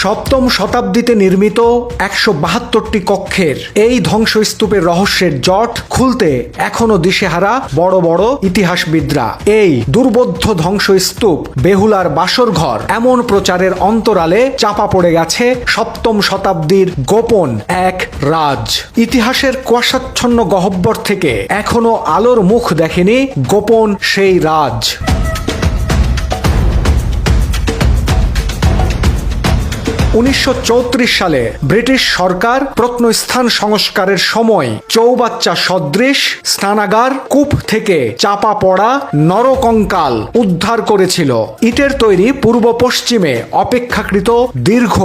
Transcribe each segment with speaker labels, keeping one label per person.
Speaker 1: সপ্তম শতাব্দীতে নির্মিত ১৭২টি কক্ষের এই ধ্বংসস্তূপের রহস্যের জট খুলতে এখনো দিশেহারা বড় বড় ইতিহাসবিদরা। এই দুর্বোধ্য ধ্বংসস্তূপ বেহুলার বাসরঘর এমন প্রচারের অন্তরালে চাপা পড়ে গেছে সপ্তম শতাব্দীর গোপন এক রাজ। ইতিহাসের কুয়াশাচ্ছন্ন গহ্বর থেকে এখনো আলোর মুখ দেখেনি গোপন সেই রাজ। ১৯৩৪ সালে ব্রিটিশ সরকার প্রত্নস্থান সংস্কারের সময় চৌবাচ্চা সদৃশ স্নানাগার কূপ থেকে চাপা পড়া নরকঙ্কাল উদ্ধার করেছিল। ইটের তৈরি পূর্ব পশ্চিমে অপেক্ষাকৃত দীর্ঘ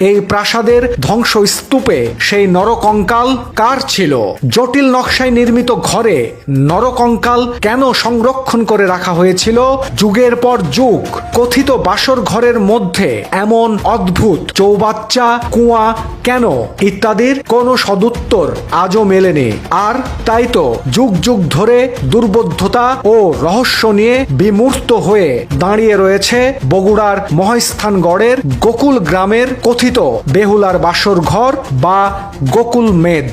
Speaker 1: এই প্রাসাদের ধ্বংসস্তূপে সেই নরকঙ্কাল কার ছিল? জটিল নকশায় নির্মিত ঘরে নরকঙ্কাল কেন সংরক্ষণ করে রাখা হয়েছিল যুগের পর যুগ? কথিত বাসর ঘরের মধ্যে এমন অদ্ভুত চৌবাচ্চা কুয়া কেন ইত্যাদির কোনো সদুত্তর আজও মেলেনি। আর তাই তো যুগ যুগ ধরে দুর্বোধ্যতা ও রহস্য নিয়ে বিমূর্ত হয়ে দাঁড়িয়ে রয়েছে বগুড়ার মহাস্থানগড়ের গোকুল গ্রামের কথিত বেহুলার বাসর ঘর বা গোকুল মেদ।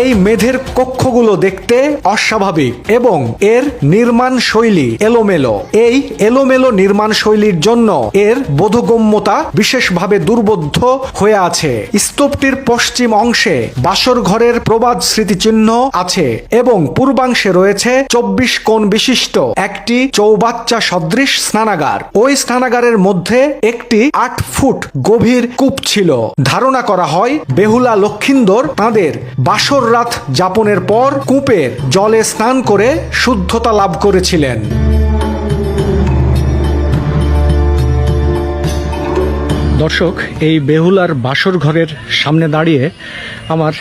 Speaker 1: এই মেধের কক্ষগুলো দেখতে অস্বাভাবিক এবং এর নির্মাণ শৈলী এলোমেলো। এই এলোমেলো নির্মাণ শৈলীর জন্য এর বোধগম্যতা বিশেষভাবে দুর্বোধ্য হয়ে আছে। স্তূপটির পশ্চিম অংশে বাসর ঘরের প্রবাদ স্মৃতিচিহ্ন আছে এবং পূর্বাংশে রয়েছে ২৪ কোণ বিশিষ্ট একটি চৌবাচ্চা সদৃশ স্নানাগার। ওই স্নানাগারের মধ্যে একটি ৮ ফুট গভীর কূপ ছিল। ধারণা করা হয় বেহুলা লক্ষিন্দর তাঁদের বাসর রাত যাপনের পর কূপের জলে স্নান করে শুদ্ধতা লাভ করেছিলেন। দর্শক, এই বেহুলার বাসর ঘরের সামনে দাঁড়িয়ে আমার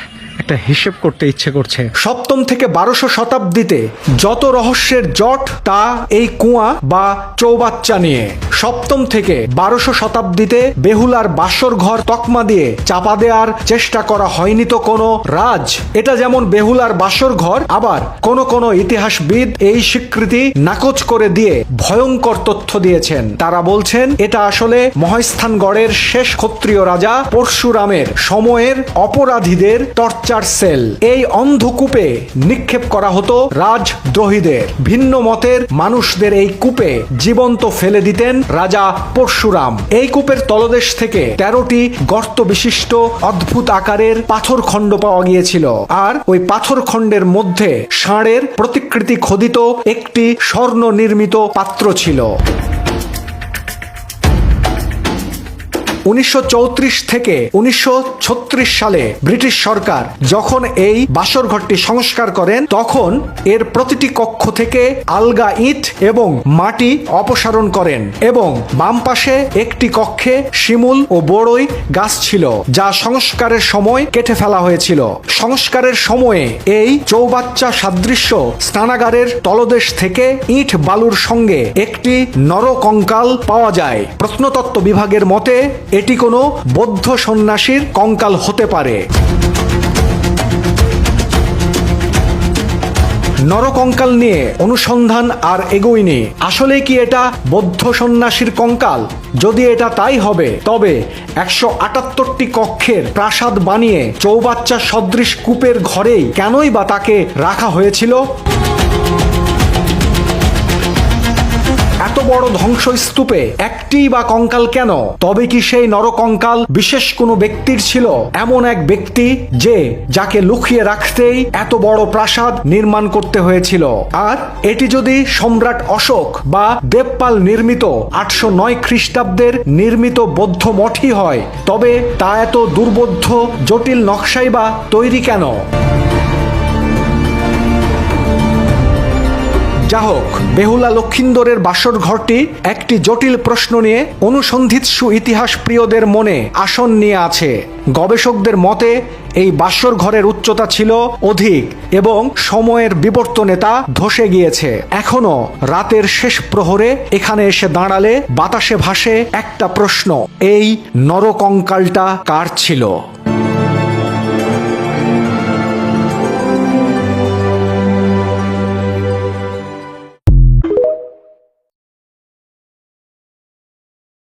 Speaker 1: একটা হিসেব করতে ইচ্ছে করছে। সপ্তম থেকে ১২০০ শতাব্দীতে যত রহস্যের জট তা এই কুয়া বা চৌবাচ্চা নিয়ে। সপ্তম থেকে ১২০০ শতাব্দীতে বেহুলার বাসর ঘর তকমা দিয়ে চাপা দেওয়ার চেষ্টা করা হয়নি তো কোনো রাজ। এটা যেমন বেহুলার বাসর ঘর, আবার কোন ইতিহাসবিদ এই স্বীকৃতি নাকচ করে দিয়ে ভয়ঙ্কর তথ্য দিয়েছেন। তারা বলছেন এটা আসলে মহাস্থানগড়ের শেষ ক্ষত্রিয় রাজা পরশুরামের সময়ের অপরাধীদের টর্চার সেল। এই অন্ধকূপে নিক্ষেপ করা হতো রাজদ্রোহীদের। ভিন্ন মতের মানুষদের এই কূপে জীবন্ত ফেলে দিতেন রাজা পরশুরাম। এই কূপের তলদেশ থেকে ১৩টি গর্ত বিশিষ্ট অদ্ভুত আকারের পাথরখণ্ড পাওয়া গিয়েছিল। আর ওই পাথরখণ্ডের মধ্যে ষাঁড়ের প্রতিকৃতি খোদিত একটি স্বর্ণ নির্মিত পাত্র ছিল। ১৯৩৪ থেকে ১৯৩৬ সালে ব্রিটিশ সরকার যখন এই বাসর ঘরটি সংস্কার করেন তখন এর প্রতিটি কক্ষ থেকে আলগা ইট এবং মাটি অপসারণ করেন এবং বাম পাশে একটি কক্ষে শিমুল ও বড়ই গাছ ছিল, যা সংস্কারের সময় কেটে ফেলা হয়েছিল। সংস্কারের সময়ে এই চৌবাচ্চা সাদৃশ্য স্নানাগারের তলদেশ থেকে ইট বালুর সঙ্গে একটি নরকঙ্কাল পাওয়া যায়। প্রত্নতত্ত্ব বিভাগের মতে এটি কোনো বৌদ্ধ সন্ন্যাসীর কঙ্কাল হতে পারে। নরকঙ্কাল নিয়ে অনুসন্ধান আর এগোয়নি। আসলে কি এটা বৌদ্ধ সন্ন্যাসীর কঙ্কাল? যদি এটা তাই হবে তবে ১৭৮টি কক্ষের প্রাসাদ বানিয়ে চৌবাচ্চা সদৃশ কূপের ঘরেই কেনই বা তাকে রাখা হয়েছিল? এত বড় ধ্বংসস্তূপে একটি বা কঙ্কাল কেন? তবে কি সেই নরকঙ্কাল বিশেষ কোনো ব্যক্তির ছিল? এমন এক ব্যক্তি যাকে লুকিয়ে রাখতেই এত বড় প্রাসাদ নির্মাণ করতে হয়েছিল। আর এটি যদি সম্রাট অশোক বা দেবপাল নির্মিত ৮০৯ খ্রিস্টাব্দের নির্মিত বৌদ্ধ মঠই হয়, তবে তা এত দুর্বোধ্য জটিল নকশাই বা তৈরি কেন? যা হোক, বেহুলা লক্ষিন্দরের বাসর ঘরটি একটি জটিল প্রশ্ন নিয়ে অনুসন্ধিৎসু ইতিহাস প্রিয়দের মনে আসন নিয়ে আছে। গবেষকদের মতে এই বাসর ঘরের উচ্চতা ছিল অধিক এবং সময়ের বিবর্তনে তা ধসে গিয়েছে। এখনো রাতের শেষ প্রহরে এখানে এসে দাঁড়ালে বাতাসে ভাসে একটা প্রশ্ন, এই নরকঙ্কালটা কার ছিল?